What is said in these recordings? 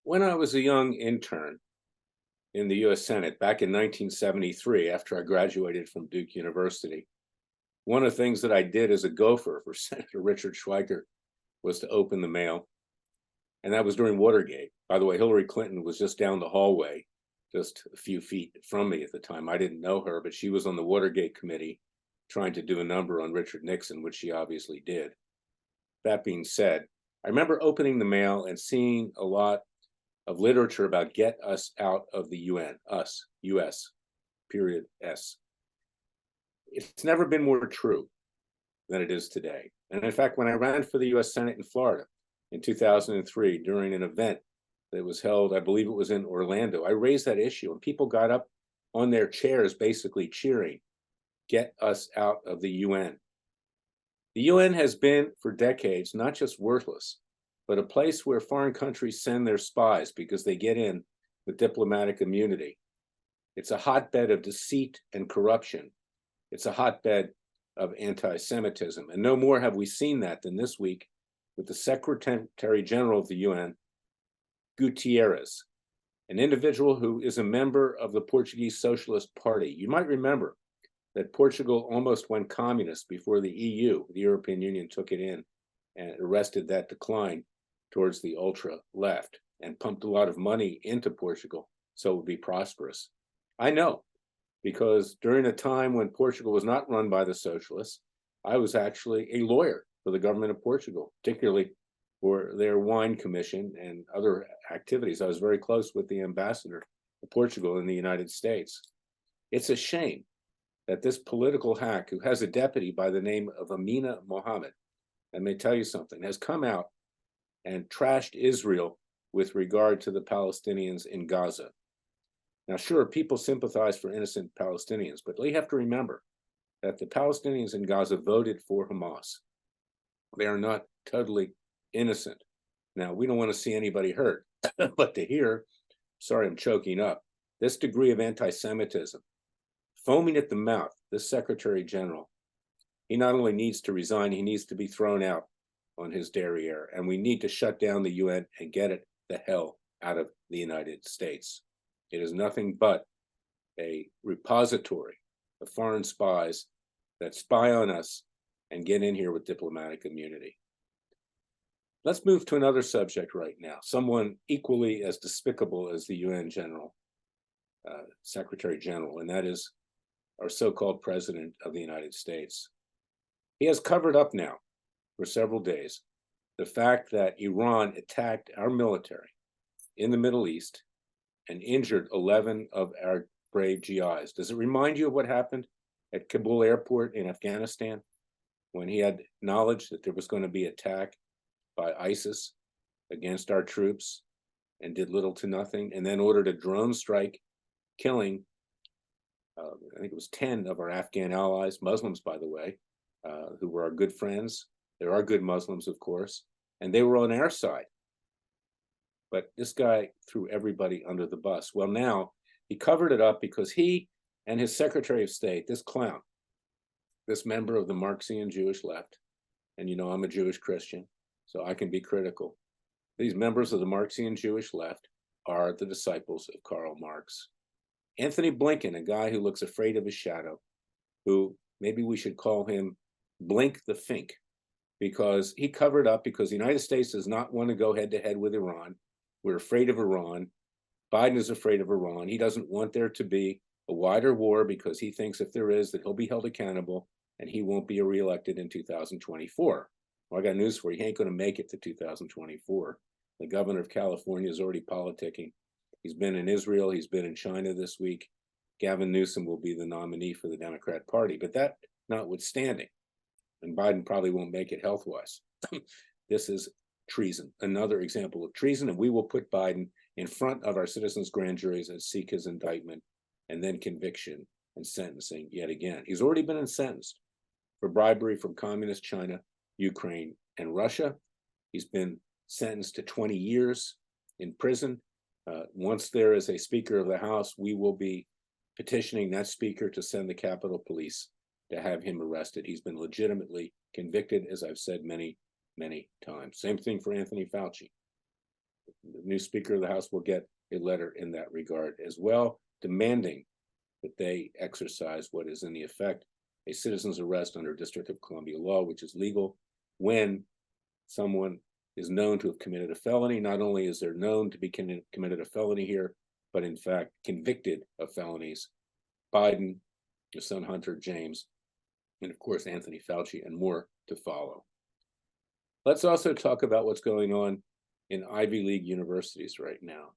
When I was a young intern in the US Senate back in 1973, after I graduated from Duke University, one of the things that I did as a gopher for Senator Richard Schweiker was to open the mail. And that was during Watergate. By the way, Hillary Clinton was just down the hallway, just a few feet from me at the time. I didn't know her, but she was on the Watergate committee trying to do a number on Richard Nixon, which she obviously did. That being said, I remember opening the mail and seeing a lot of literature about get us out of the UN, us, US, period S. It's never been more true than it is today. And in fact, when I ran for the US Senate in Florida in 2003 during an event that was held, I believe it was in Orlando, I raised that issue and people got up on their chairs basically cheering, get us out of the UN. The UN has been for decades not just worthless, but a place where foreign countries send their spies because they get in with diplomatic immunity. It's a hotbed of deceit and corruption. It's a hotbed of anti-Semitism. And no more have we seen that than this week with the Secretary General of the UN, Gutierrez, an individual who is a member of the Portuguese Socialist Party. You might remember that Portugal almost went communist before the EU, the European Union, took it in and arrested that decline towards the ultra left and pumped a lot of money into Portugal so it would be prosperous. I know, because during a time when Portugal was not run by the socialists, I was actually a lawyer for the government of Portugal, particularly for their wine commission and other activities. I was very close with the ambassador of Portugal in the United States. It's a shame that this political hack, who has a deputy by the name of Amina Muhammad, I may tell you something, has come out and trashed Israel with regard to the Palestinians in Gaza. Now, sure, people sympathize for innocent Palestinians, but we have to remember that the Palestinians in Gaza voted for Hamas. They are not totally innocent. Now, we don't want to see anybody hurt, but to hear, sorry, I'm choking up, this degree of anti-Semitism, foaming at the mouth, this Secretary General, he not only needs to resign, he needs to be thrown out on his derriere. And we need to shut down the UN and get it the hell out of the United States. It is nothing but a repository of foreign spies that spy on us and get in here with diplomatic immunity. Let's move to another subject right now, someone equally as despicable as the UN Secretary General, and that is our so-called President of the United States. He has covered up now for several days the fact that Iran attacked our military in the Middle East and injured 11 of our brave GIs. Does it remind you of what happened at Kabul airport in Afghanistan when he had knowledge that there was going to be attack by ISIS against our troops and did little to nothing, and then ordered a drone strike killing, I think it was 10 of our Afghan allies, Muslims, by the way, who were our good friends. There are good Muslims, of course, and they were on our side. But this guy threw everybody under the bus. Well, now he covered it up because he and his Secretary of State, this clown, this member of the Marxian Jewish left, and you know I'm a Jewish Christian, so I can be critical. These members of the Marxian Jewish left are the disciples of Karl Marx. Anthony Blinken, a guy who looks afraid of his shadow, who maybe we should call him Blink the Fink, because he covered up because the United States does not want to go head to head with Iran. We're afraid of Iran. Biden is afraid of Iran. He doesn't want there to be a wider war because he thinks if there is, that he'll be held accountable and he won't be reelected in 2024. Well, I got news for you. He ain't going to make it to 2024. The governor of California is already politicking. He's been in Israel. He's been in China this week. Gavin Newsom will be the nominee for the Democrat Party. But that notwithstanding, and Biden probably won't make it health-wise, this is treason, another example of treason, and we will put Biden in front of our citizens' grand juries and seek his indictment and then conviction and sentencing yet again. He's already been sentenced for bribery from communist China, Ukraine, and Russia. He's been sentenced to 20 years in prison. Once there is a Speaker of the House, we will be petitioning that Speaker to send the Capitol Police to have him arrested. He's been legitimately convicted, as I've said many times. Same thing for Anthony Fauci. new Speaker of the House will get a letter in that regard as well, demanding that they exercise what is in the effect a citizen's arrest under District of Columbia law, which is legal when someone is known to have committed a felony. Not only is there known to be committed a felony here, but in fact convicted of felonies. Biden, your son Hunter, James, and of course Anthony Fauci, and more to follow. Let's also talk about what's going on in Ivy League universities right now.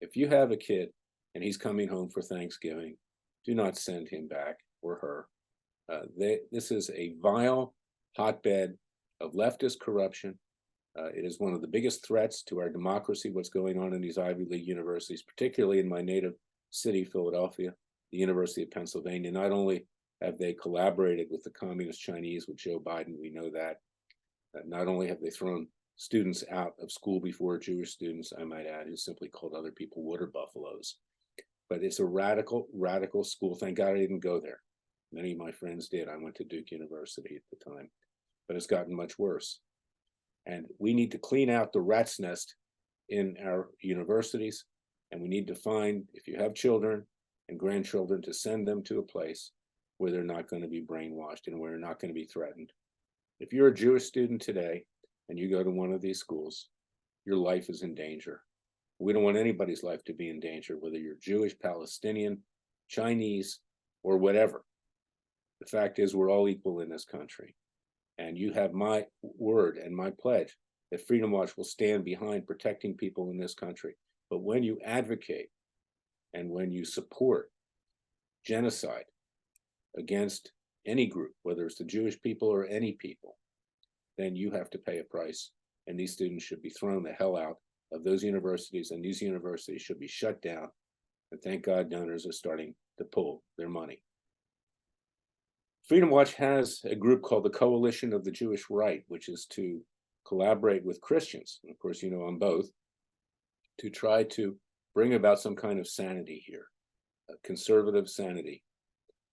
If you have a kid and he's coming home for Thanksgiving, do not send him back or her. This is a vile hotbed of leftist corruption. It is one of the biggest threats to our democracy, what's going on in these Ivy League universities, particularly in my native city, Philadelphia, the University of Pennsylvania. Not only have they collaborated with the Communist Chinese, with Joe Biden, we know that. Not only have they thrown students out of school before, Jewish students, I might add, who simply called other people water buffaloes, but it's a radical, radical school. Thank God I didn't go there. Many of my friends did. I went to Duke University at the time, but it's gotten much worse. And we need to clean out the rat's nest in our universities. And we need to find, if you have children and grandchildren, to send them to a place where they're not going to be brainwashed and where they're not going to be threatened. If you're a Jewish student today and you go to one of these schools, your life is in danger. We don't want anybody's life to be in danger, whether you're Jewish, Palestinian, Chinese, or whatever. The fact is, we're all equal in this country. And you have my word and my pledge that Freedom Watch will stand behind protecting people in this country. But when you advocate and when you support genocide against any group, whether it's the Jewish people or any people, then you have to pay a price. And these students should be thrown the hell out of those universities, and these universities should be shut down. And thank God donors are starting to pull their money. Freedom Watch has a group called the Coalition of the Jewish Right, which is to collaborate with Christians, and of course, you know, I'm both, to try to bring about some kind of sanity here, conservative sanity.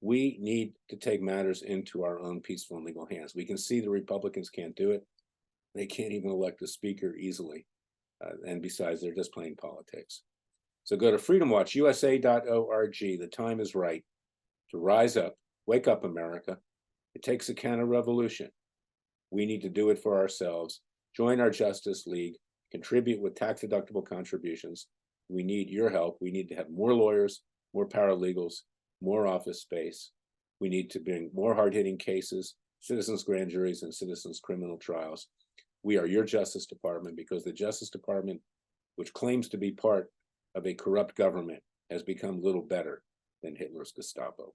We need to take matters into our own peaceful and legal hands. We can see the Republicans can't do it. They can't even elect a speaker easily. And besides, they're just playing politics. So go to freedomwatchusa.org. The time is right to rise up. Wake up, America. It takes a counter-revolution. We need to do it for ourselves. Join our Justice League. Contribute with tax-deductible contributions. We need your help. We need to have more lawyers, more paralegals, more office space. We need to bring more hard-hitting cases, citizens' grand juries, and citizens' criminal trials. We are your Justice Department, because the Justice Department, which claims to be part of a corrupt government, has become little better than Hitler's Gestapo.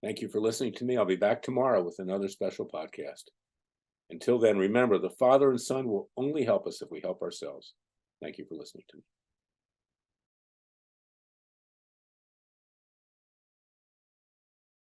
Thank you for listening to me. I'll be back tomorrow with another special podcast. Until then, remember, the Father and Son will only help us if we help ourselves. Thank you for listening to me.